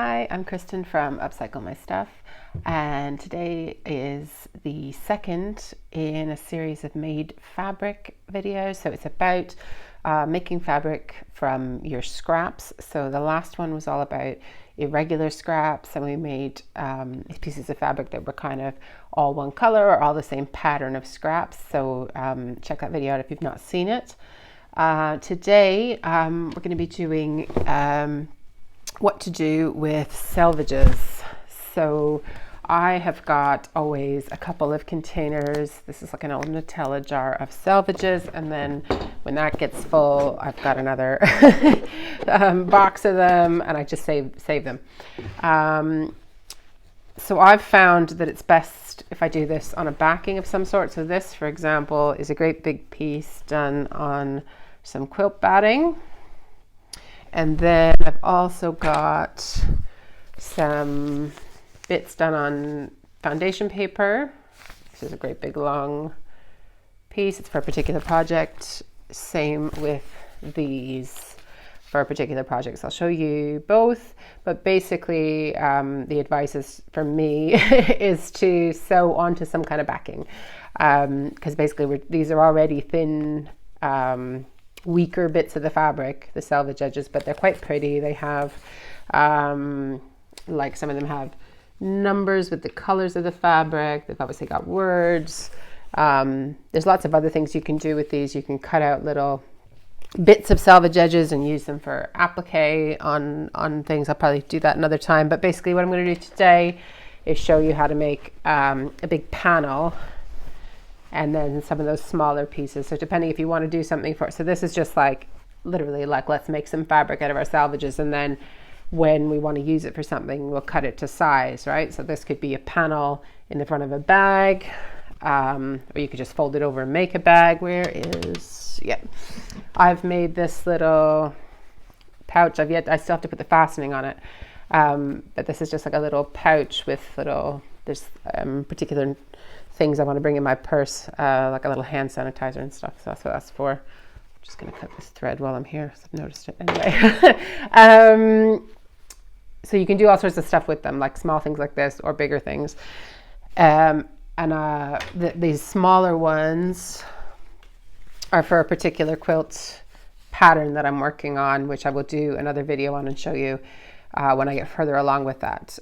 Hi, I'm Kristen from Upcycle My Stuff, and today is the second in a series of made fabric videos. So it's about making fabric from your scraps. So the last one was all about irregular scraps, and we made these pieces of fabric that were kind of all one color or all the same pattern of scraps. So check that video out if you've not seen it. Today we're going to be doing what to do with selvages. So I have got always a couple of containers. This is like an old Nutella jar of selvages, and then when that gets full, I've got another box of them, and I just save them. So I've found that it's best if I do this on a backing of some sort. So this, for example, is a great big piece done on some quilt batting. And then I've also got some bits done on foundation paper. This is a great big long piece. It's for a particular project. Same with these for particular projects. I'll show you both, but basically the advice is for me is to sew onto some kind of backing, because basically these are already thin, weaker bits of the fabric, the selvage edges, but they're quite pretty. They have like some of them have numbers with the colors of the fabric. They've obviously got words. There's lots of other things you can do with these. You can cut out little bits of selvage edges and use them for applique on things. I'll probably do that another time, but basically what I'm going to do today is show you how to make a big panel and then some of those smaller pieces. So depending if you want to do something for, so this is just like literally like, let's make some fabric out of our selvages, and then when we want to use it for something, we'll cut it to size, right? So this could be a panel in the front of a bag, or you could just fold it over and make a bag. I've made this little pouch. I still have to put the fastening on it, but this is just like a little pouch with there's particular things I want to bring in my purse, like a little hand sanitizer and stuff. So that's what that's for. I'm just going to cut this thread while I'm here, so I've noticed it anyway. So you can do all sorts of stuff with them, like small things like this or bigger things. These smaller ones are for a particular quilt pattern that I'm working on, which I will do another video on and show you when I get further along with that.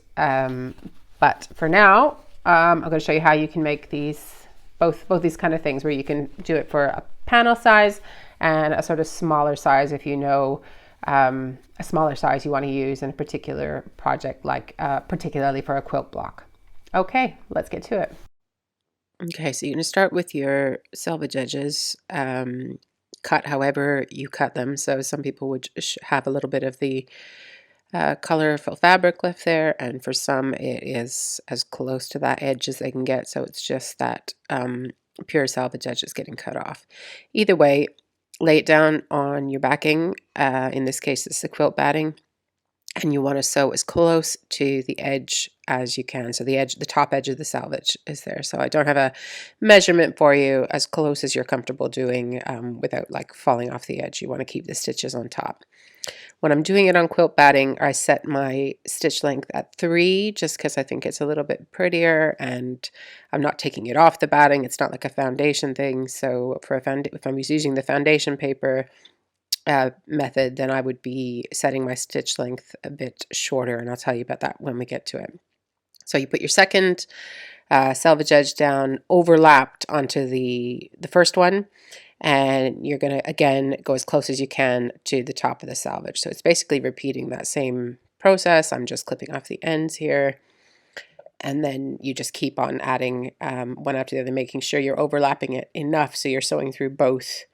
But for now, I'm going to show you how you can make these, both these kind of things, where you can do it for a panel size and a sort of smaller size if you know a smaller size you want to use in a particular project, like particularly for a quilt block. Okay, let's get to it. Okay, so you're going to start with your selvage edges, cut however you cut them. So some people would have a little bit of the colorful fabric left there, and for some it is as close to that edge as they can get, so it's just that pure selvage edge is getting cut off. Either way, lay it down on your backing. In this case it's the quilt batting, and you want to sew as close to the edge as you can. So the top edge of the selvage is there. So I don't have a measurement for you, as close as you're comfortable doing without like falling off the edge. You want to keep the stitches on top. When I'm doing it on quilt batting, I set my stitch length at 3, just because I think it's a little bit prettier, and I'm not taking it off the batting. It's not like a foundation thing. So if I'm using the foundation paper method, then I would be setting my stitch length a bit shorter, and I'll tell you about that when we get to it. So you put your second selvage edge down, overlapped onto the first one, and you're going to again go as close as you can to the top of the selvage. So it's basically repeating that same process. I'm just clipping off the ends here, and then you just keep on adding one after the other, making sure you're overlapping it enough so you're sewing through both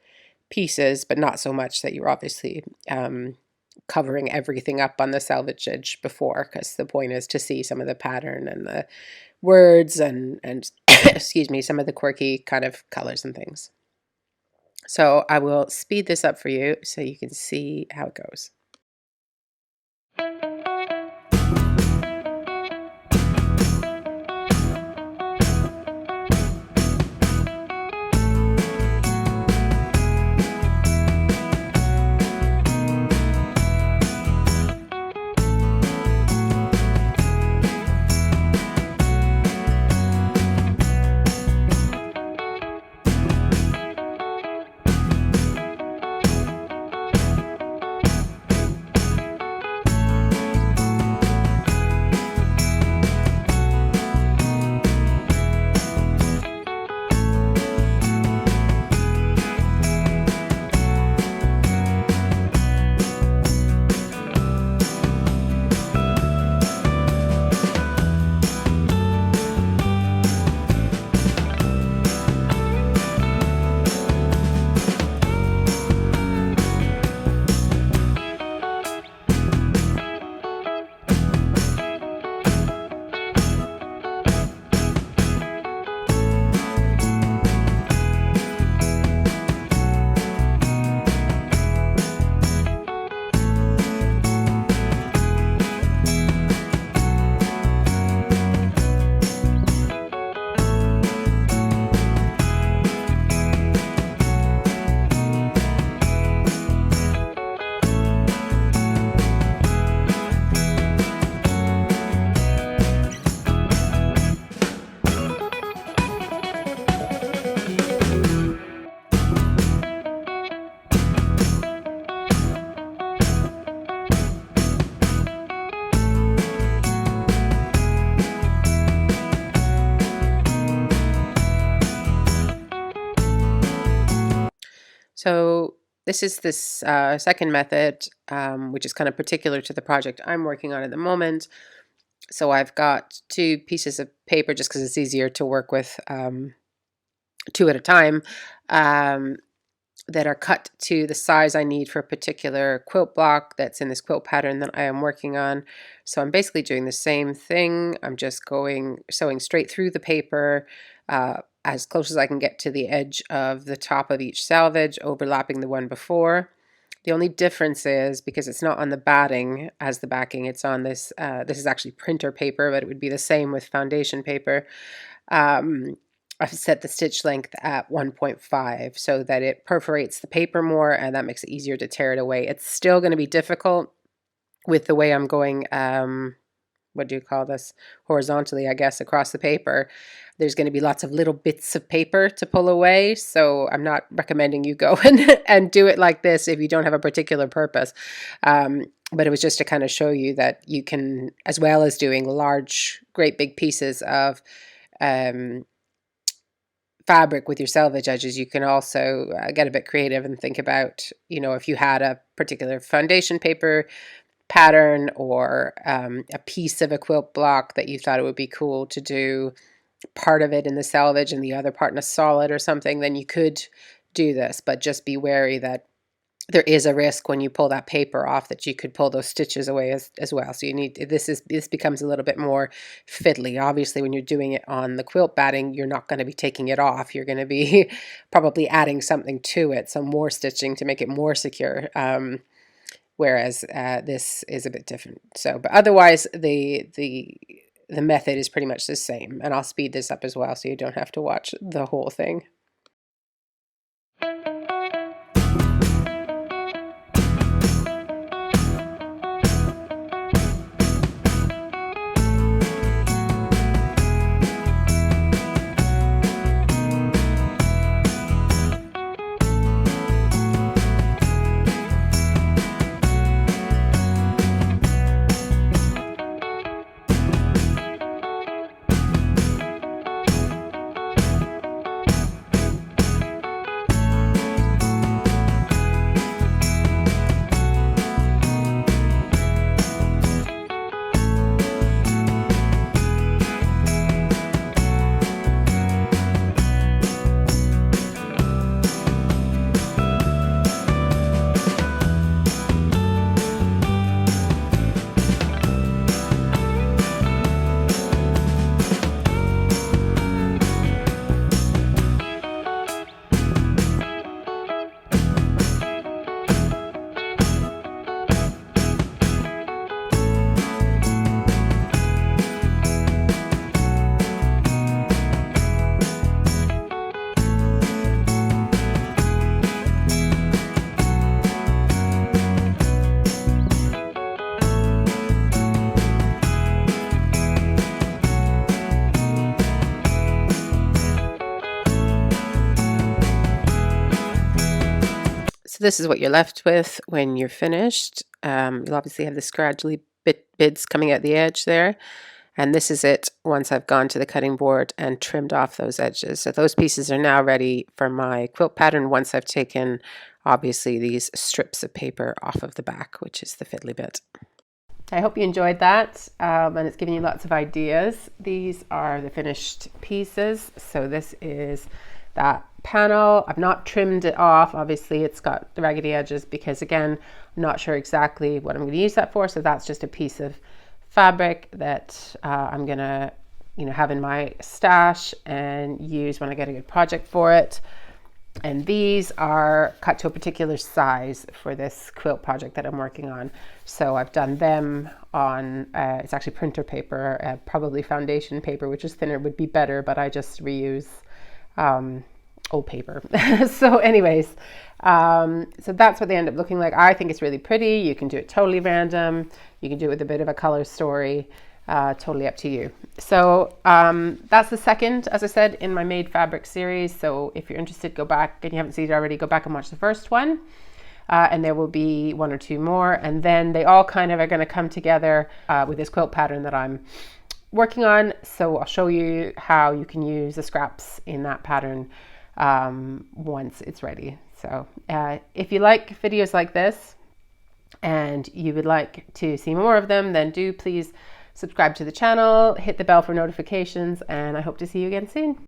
pieces, but not so much that you're obviously covering everything up on the selvage edge before, because the point is to see some of the pattern and the words and excuse me, some of the quirky kind of colors and things. So I will speed this up for you so you can see how it goes. So this is this second method, which is kind of particular to the project I'm working on at the moment. So I've got two pieces of paper just because it's easier to work with, two at a time, that are cut to the size I need for a particular quilt block that's in this quilt pattern that I am working on. So I'm basically doing the same thing. I'm just sewing straight through the paper, as close as I can get to the edge of the top of each selvage, overlapping the one before. The only difference is, because it's not on the batting as the backing, it's on this, this is actually printer paper, but it would be the same with foundation paper. I've set the stitch length at 1.5 so that it perforates the paper more, and that makes it easier to tear it away. It's still going to be difficult with the way I'm going, what do you call this, horizontally, I guess, across the paper. There's going to be lots of little bits of paper to pull away, so I'm not recommending you go and do it like this if you don't have a particular purpose. But it was just to kind of show you that you can, as well as doing large, great big pieces of fabric with your selvage edges, you can also get a bit creative and think about, you know, if you had a particular foundation paper pattern or a piece of a quilt block that you thought it would be cool to do part of it in the selvage and the other part in a solid or something, then you could do this. But just be wary that there is a risk when you pull that paper off that you could pull those stitches away as well. So you need, this becomes a little bit more fiddly. Obviously, when you're doing it on the quilt batting, you're not going to be taking it off. You're going to be probably adding something to it, some more stitching to make it more secure. Whereas this is a bit different. So, but otherwise, the method is pretty much the same. And I'll speed this up as well so you don't have to watch the whole thing. This is what you're left with when you're finished. You'll obviously have the scratchy bits coming out the edge there. And this is it once I've gone to the cutting board and trimmed off those edges. So those pieces are now ready for my quilt pattern once I've taken, obviously, these strips of paper off of the back, which is the fiddly bit. I hope you enjoyed that, and it's given you lots of ideas. These are the finished pieces. So this is that panel. I've not trimmed it off. Obviously, it's got the raggedy edges because, again, I'm not sure exactly what I'm going to use that for. So that's just a piece of fabric that I'm going to, have in my stash and use when I get a good project for it. And these are cut to a particular size for this quilt project that I'm working on. So I've done them on, it's actually printer paper, probably foundation paper, which is thinner, would be better, but I just reuse old paper. So anyways, so that's what they end up looking like. I think it's really pretty. You can do it totally random. You can do it with a bit of a color story. Totally up to you. So that's the second, as I said, in my Made Fabric series. So if you're interested, go back, and you haven't seen it already, go back and watch the first one. And there will be one or two more. And then they all kind of are going to come together with this quilt pattern that I'm working on. So I'll show you how you can use the scraps in that pattern once it's ready. So if you like videos like this and you would like to see more of them, then do please subscribe to the channel, hit the bell for notifications, and I hope to see you again soon.